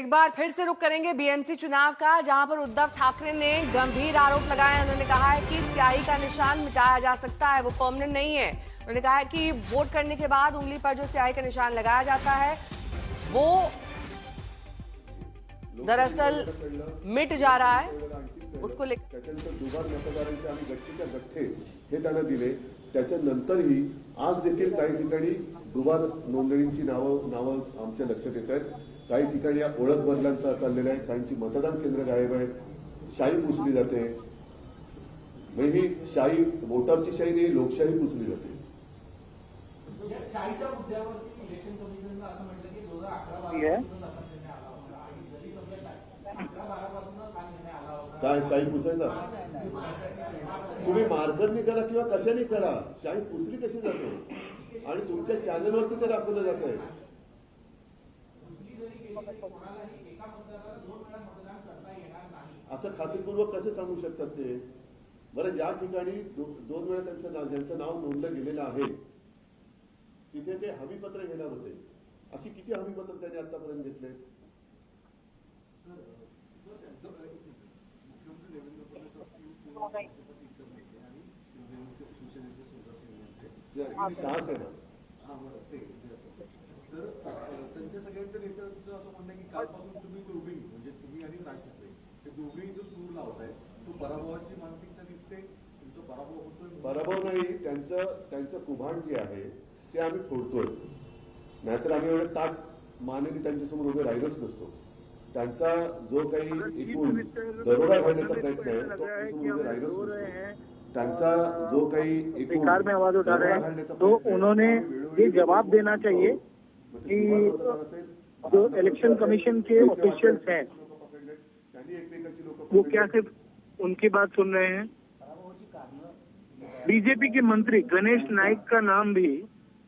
एक बार फिर से रुख करेंगे बीएमसी चुनाव का, जहां पर उद्धव ठाकरे ने गंभीर आरोप लगाए। उन्होंने कहा है कि स्याही का निशान मिटाया जा सकता है, वो परमानेंट नहीं है। उन्होंने कहा है कि वोट करने के बाद उंगली पर जो स्याही का निशान लगाया जाता है वो दरअसल मिट जा रहा है, उसको त्याच्यानंतर दुबार मतदारांचे आम्ही गट्टीच्या गठ्ठे हे त्यांना दिले। त्याच्यानंतरही आज देखील काही ठिकाणी दुबार नोंदणीची नावं आमच्या लक्षात येत आहेत। काही ठिकाणी या ओळख बदलांचा चाललेला आहे, काहींची मतदान केंद्र गायब आहेत, शाही पुसली जाते। म्हणजे ही शाही वोटरची शाही नाही, लोकशाही पुसली जाते। शाहीच्या मुद्द्यावरती इलेक्शन कमिशननं असं म्हटलं की 2011-12 काय शाही पुसायचा? तुम्ही मार्गदर्शन करा किंवा कशाने करा, शाही पुसली कशी जाते आणि तुमच्या चॅनलवरती ते दाखवलं जात आहे। असं खात्रीपूर्वक कसे सांगू शकतात ते? बरं, ज्या ठिकाणी दोन वेळा ज्यांचं नाव नोंदलं गेलेलं आहे तिथे ते हमीपत्र घेणार होते। अशी किती हमीपत्र त्यांनी आतापर्यंत घेतले? साहस आहे ना। तर त्यांच्या सगळ्यांच्या नेत्यांचं असं म्हणणं की कालपासून तुम्ही ग्रुपिंग म्हणजे तुम्ही आणि राज ठाकरे ते ग्रुपिंग जो सूर लावताय तो पराभवाची मानसिकता दिसते, तुमचा पराभव होतोय। पराभव नाही, त्यांचं कुभाड जे आहे ते आम्ही फोडतोय। नाहीतर आम्ही एवढे ताट मानेने त्यांच्यासमोर उभे राहिलोच नसतो। त्यांचा जो काही एकूण दरोडा घालण्याचा प्रयत्न आहे तो आम्ही उभे राहिलोच नसतो। त्यांचा जो काही एकूण में आवाज उठा रहे हैं तो उन्होंने ये जवाब देना चाहिए कि जो इलेक्शन कमीशन के ऑफिशियल्स हैं वो क्या सिर्फ उनकी बात सुन रहे हैं? बीजेपी के मंत्री गणेश नाइक का नाम भी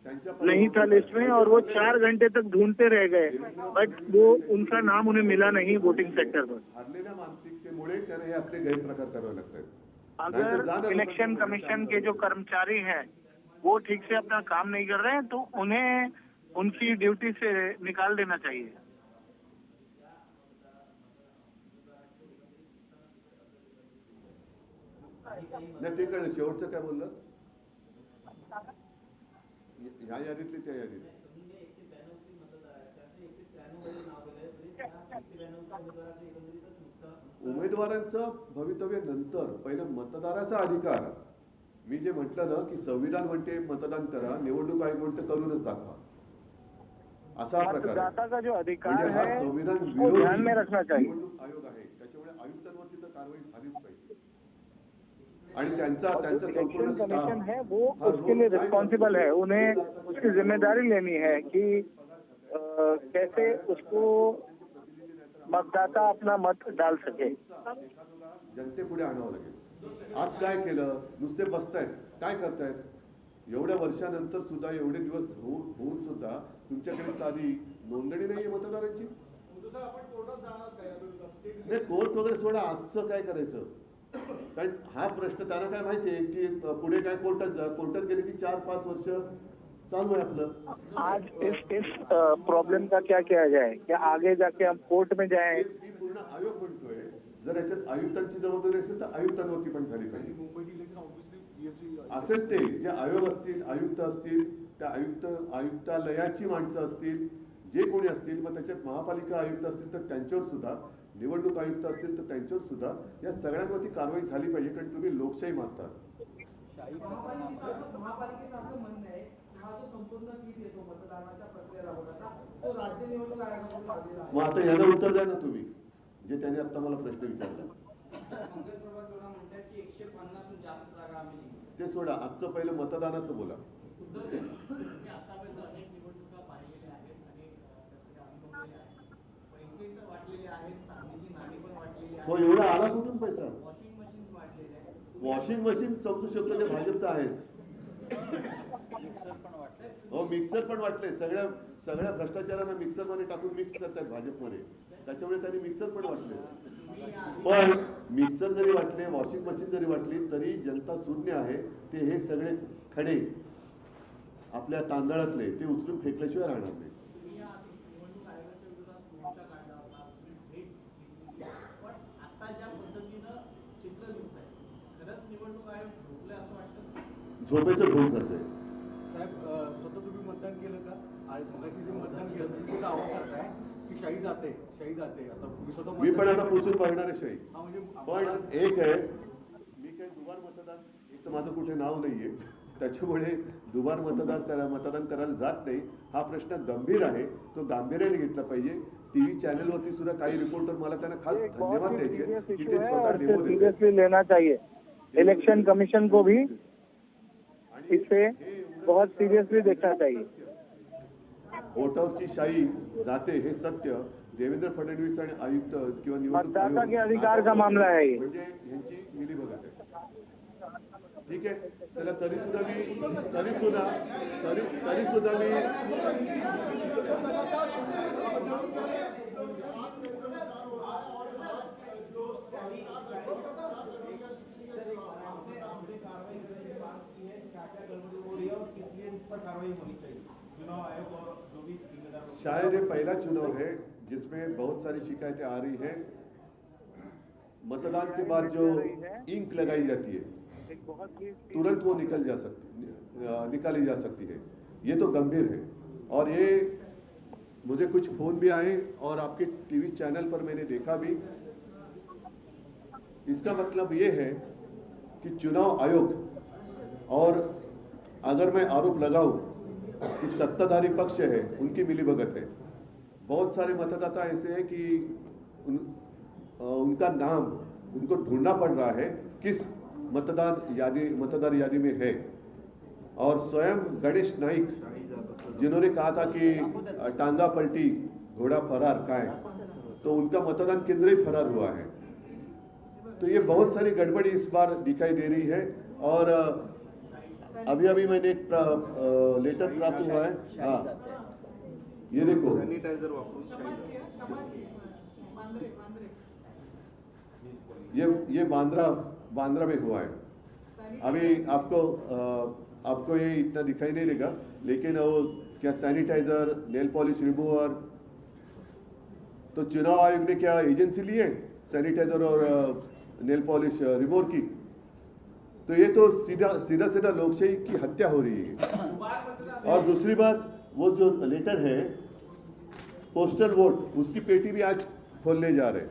नहीं था लिस्ट में और वो 4 घंटे तक ढूंढते रह गए, बट वो उनका नाम उन्हें मिला नहीं वोटिंग सेक्टर पर। हरलेल्या मानसिकतेमुळे त्याने हे असले गैरप्रकार करावे लागतात। अगर इलेक्शन कमीशन के जो कर्मचारी हैं वो ठीक से अपना काम नहीं कर रहे हैं तो उन्हें उनकी ड्यूटी से निकाल देना चाहिए। नाही, ते कळलं। शेवटचं काय बोललं? ह्या यादीतली त्या यादीत उमेदवारांचं भवितव्य नंतर पहिलं मतदाराचा अधिकार। मी जे म्हटलं ना की संविधान म्हणते मतदान करा, निवडणूक आयोग म्हणते करूनच दाखवा, असा प्रकार मतदाता का जो अधिकार म्हणजे हा है संविधान उसको ध्यान में रखना चाहिए। निवडणूक आयोग आहे, त्याच्यामुळे आयुक्तांवरती तर कारवाई झालीच पाहिजे आणि त्यांचा संपूर्ण कमीशन है वो उसके लिए रिस्पॉन्सिबल है, उन्हें उसकी जिम्मेदारी लेनी है कि कैसे उसको मतदाता अपना मत डाल सके। जनतेपुढे आणावं लागेल। आज काय केलं? नुसते बसतायत, काय करतायत? एवढ्या वर्षानंतर सुद्धा, एवढे दिवस होऊन सुद्धा तुमच्याकडे साधी नोंदणी नाहीये मतदारांची। नाही, कोर्ट वगैरे सोडा, आजचं काय करायचं? कारण हा प्रश्न त्यांना काय माहितीये की पुढे काय कोर्टात गेले की 4-5 वर्ष चालू आहे आपलं। आज इस प्रॉब्लम का क्या किया जाए? क्या आगे जाके हम कोर्ट में जाएं? पूर्ण आयोग म्हणतोय जर याच्यात आयुक्तांची जबाबदारी असेल तर आयुक्तांवरती पण झाली पाहिजे। असेल ते जे आयोग असतील, आयुक्त असतील, त्या आयुक्तालयाची माणसं असतील, जे कोणी असतील, मग त्याच्यात महापालिका आयुक्त असतील तर त्यांच्यावर सुद्धा, निवडणूक आयुक्त असतील तर त्यांच्यावर सुद्धा या सगळ्यांवरती कारवाई झाली पाहिजे। कारण तुम्ही लोकशाही मानता। महापालिकेचं असं म्हणणं आहे हा जो संपूर्ण किट येतो मतदानाच्या प्रक्रिया राबवण्याचा तो राज्य निवडणूक आयोगाकडून लागलेला आहे। मग आता याला उत्तर द्या ना तुम्ही, जे त्यांनी आता मला प्रश्न विचारला। म्हणतात की 150 जास्त जागा आम्ही ते सोडा, आजचं पहिलं मतदानाचं बोला। आतापर्यंत अनेक निवडणुका पाहिलेल्या आहेत, पैसे तर वाटलेले आहेत, चांदीची नाणी पण वाटलेली आहेत। हो, एवढा आला कुठून पैसा? वॉशिंग मशीन वाटलेले आहेत। वॉशिंग मशीन समजू शकतो ते भाजपचं आहेच। हो, मिक्सर पण वाटले। सगळ्या भ्रष्टाचारांना मिक्सर मध्ये टाकून मिक्स करतात भाजपमध्ये, त्याच्यामुळे त्यांनी मिक्सर पण वाटले। पण मिक्सर जरी वाटले, वॉशिंग मशीन जरी वाटली तरी जनता शून्य आहे। ते हे सगळे खडे आपल्या तांदळातले ते उचलून फेकल्याशिवाय राहणार नाही। झोपेचं ढोल करतोय. साहेब स्वतः तुम्ही मतदान केलं का? आज मगाशी जे मतदान केलं तुम्ही सुद्धा आवाज करताय की शाही जाते आता तुम्ही स्वतः मी पण मतदान आता पुसून बघणार आहे शाही. हा म्हणजे पण एक आहे, मी काही दुबार मतदान, एक तर माझं कुठे नाव नाहीये, त्याच्यामुळे दुबार मतदान करायला जात नाही. हा प्रश्न गंभीर आहे, तो गांभीर्याने घेतला पाहिजे. टीव्ही चॅनलवरती सुद्धा काही रिपोर्टर मला त्यांना खास ये एक बहुत धन्यवाद ही द्यायचे सीरियस की इशू ते है स्वतः और इसे डेमो देते. सीरियसली लेना चाहिए. इलेक्शन कमीशन को भी इसे बहुत सीरियसली देखना चाहिए. वोटावरची शाही जाते हे सत्य. देवेंद्र फडणवीस आणि आयुक्त किंवा निवडणूक मतदाता आयोग के अधिकार का मामला है ये. म्हणजे यांची मिलीभगत आहे. ठीक आहे, चला तरी सुद्धा मी शायद ये पहला चुनाव है जिसमें बहुत सारी शिकायतें आ रही है. मतदान के बाद जो इंक लगाई जाती है एक बहुत ही तुरंत वो निकाली जा सकती है. ये तो गंभीर है. और ये मुझे कुछ फोन भी आए और आपके टीवी चैनल पर मैंने देखा भी. इसका मतलब ये है कि चुनाव आयोग, और अगर मैं आरोप लगाऊं कि सत्ताधारी पक्ष है उनकी मिलीभगत है. बहुत सारे मतदाता ऐसे हैं कि उनका नाम उनको ढूंढना पड़ रहा है किस मतदार यादी में है. और स्वयं गणेश नाइक जिन्होंने कहा था कि टांगा पलटी घोड़ा फरार काय, तो उनका मतदान केंद्र ही फरार हुआ है. तो ये बहुत सारी गड़बड़ी इस बार दिखाई दे रही है. और अभी मैंने एक लेटर प्राप्त हुआ है. हाँ, ये देखो, सॅनिटायझर वापरून ये बांद्रा में हुआ है. अभी आपको ये इतना दिखाई नहीं देगा, लेकिन वो क्या सैनिटाइजर, नेल पॉलिश रिमूवर, तो चुनाव आयोग ने क्या एजेंसी ली है सैनिटाइजर और नेल पॉलिश रिमूवर की? तो ये तो सीधा लोकशाही की हत्या हो रही है. और दूसरी बात, वो जो लेटर है पोस्टल वोट, उसकी पेटी भी आज खोलने जा रहे हैं.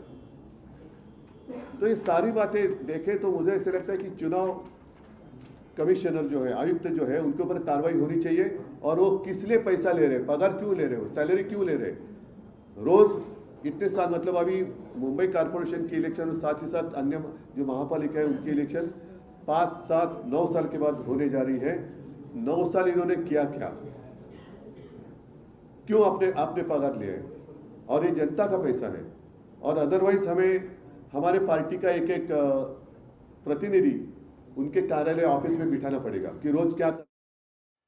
तो ये सारी बातें देखें तो मुझे ऐसे लगता है कि चुनाव कमिश्नर जो है, आयुक्त जो है, उनके ऊपर कार्रवाई होनी चाहिए. और वो किस लिए पैसा ले रहे हैं, पगार क्यों ले रहे हो, सैलरी क्यों ले रहे हैं रोज इतने साल. मतलब अभी मुंबई कॉर्पोरेशन की इलेक्शन और साथ ही साथ अन्य जो महापालिका है उनकी इलेक्शन 5, 7, 9 साल के बाद होने जा रही है. 9 साल इन्होंने किया क्या, क्यों आपने पगार लिया है? और ये जनता का पैसा है. और अदरवाइज हमें हमारे पार्टी का एक प्रतिनिधि उनके कार्यालय ऑफिस में बिठाना पड़ेगा कि रोज क्या